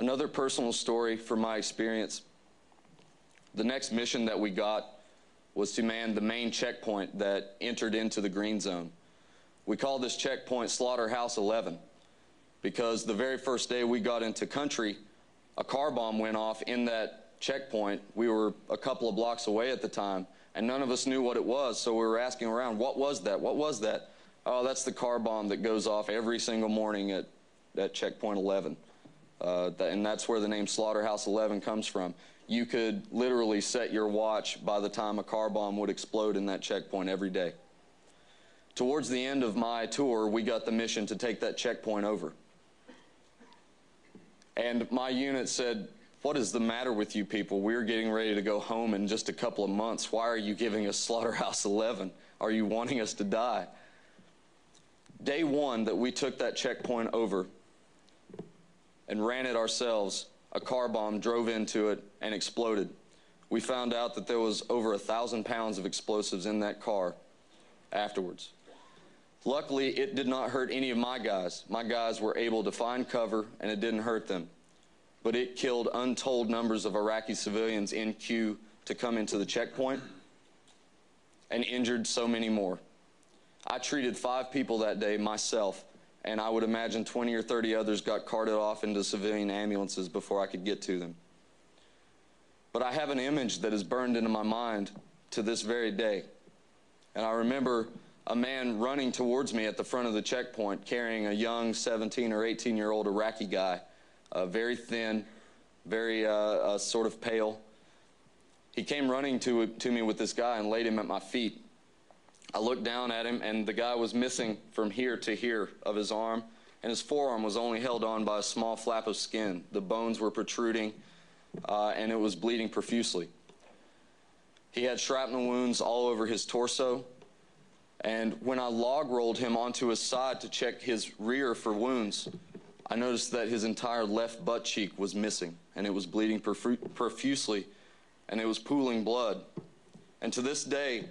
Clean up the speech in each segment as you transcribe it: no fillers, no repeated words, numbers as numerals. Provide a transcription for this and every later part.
Another personal story from my experience. The next mission that we got was to man the main checkpoint that entered into the green zone. We called this checkpoint Slaughterhouse 11 because the very first day we got into country, a car bomb went off in that checkpoint. We were a couple of blocks away at the time, and none of us knew what it was, so we were asking around, what was that? What was that? Oh, that's the car bomb that goes off every single morning at checkpoint 11. And that's where the name Slaughterhouse 11 comes from. You could literally set your watch by the time a car bomb would explode in that checkpoint every day. Towards the end of my tour, we got the mission to take that checkpoint over. And my unit said, "What is the matter with you people? We're getting ready to go home in just a couple of months. Why are you giving us Slaughterhouse 11? Are you wanting us to die?" Day one that we took that checkpoint over and ran it ourselves, a car bomb drove into it and exploded. We found out that there was over 1,000 pounds of explosives in that car afterwards. Luckily, it did not hurt any of my guys. My guys were able to find cover, and it didn't hurt them. But it killed untold numbers of Iraqi civilians in queue to come into the checkpoint and injured so many more. I treated 5 people that day myself, and I would imagine 20 or 30 others got carted off into civilian ambulances before I could get to them. But I have an image that is burned into my mind to this very day. And I remember a man running towards me at the front of the checkpoint carrying a young 17 or 18-year-old Iraqi guy, very thin, very sort of pale. He came running to me with this guy and laid him at my feet. I looked down at him, and the guy was missing from here to here of his arm, and his forearm was only held on by a small flap of skin. The bones were protruding, and it was bleeding profusely. He had shrapnel wounds all over his torso, and when I log rolled him onto his side to check his rear for wounds, I noticed that his entire left butt cheek was missing, and it was bleeding profusely, and it was pooling blood. And to this day,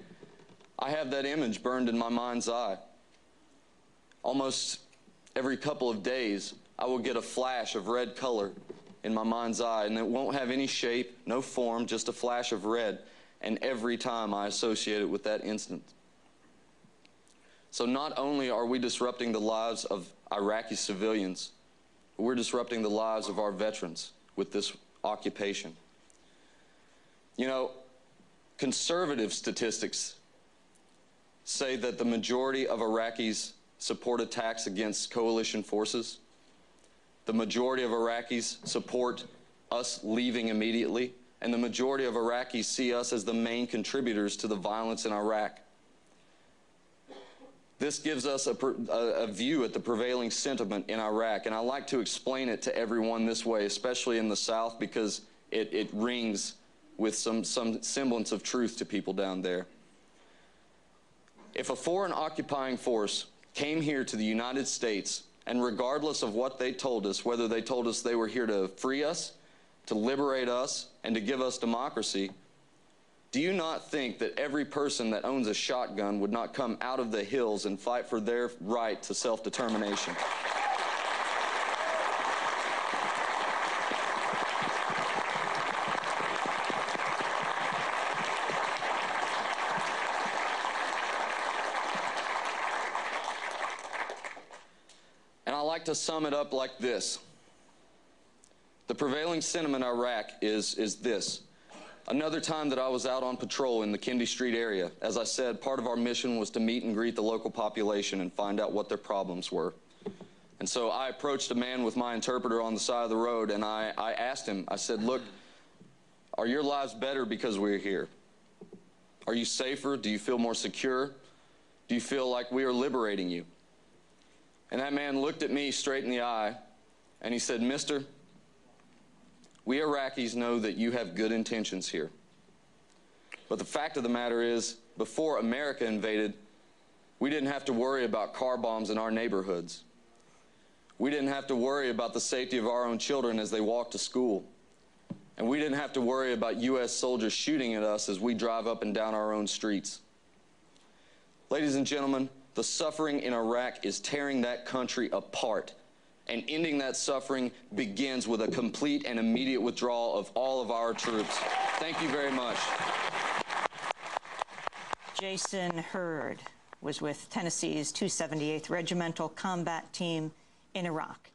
I have that image burned in my mind's eye. Almost every couple of days, I will get a flash of red color in my mind's eye, and it won't have any shape, no form, just a flash of red, and every time I associate it with that instant. So not only are we disrupting the lives of Iraqi civilians, but we're disrupting the lives of our veterans with this occupation. You know, conservative statistics say that the majority of Iraqis support attacks against coalition forces. The majority of Iraqis support us leaving immediately, and the majority of Iraqis see us as the main contributors to the violence in Iraq. This gives us a view at the prevailing sentiment in Iraq, and I like to explain it to everyone this way, especially in the South, because it rings with some semblance of truth to people down there. If a foreign occupying force came here to the United States, and regardless of what they told us, whether they told us they were here to free us, to liberate us, and to give us democracy, do you not think that every person that owns a shotgun would not come out of the hills and fight for their right to self-determination? And I like to sum it up like this. The prevailing sentiment in Iraq is this. Another time that I was out on patrol in the Kendi Street area, as I said, part of our mission was to meet and greet the local population and find out what their problems were. And so I approached a man with my interpreter on the side of the road, and I asked him, I said, "Look, are your lives better because we're here? Are you safer? Do you feel more secure? Do you feel like we are liberating you?" And that man looked at me straight in the eye, and he said, "Mister, we Iraqis know that you have good intentions here. But the fact of the matter is, before America invaded, we didn't have to worry about car bombs in our neighborhoods. We didn't have to worry about the safety of our own children as they walk to school. And we didn't have to worry about U.S. soldiers shooting at us as we drive up and down our own streets. Ladies and gentlemen, the suffering in Iraq is tearing that country apart. And ending that suffering begins with a complete and immediate withdrawal of all of our troops. Thank you very much. Jason Hurd was with Tennessee's 278th Regimental Combat Team in Iraq.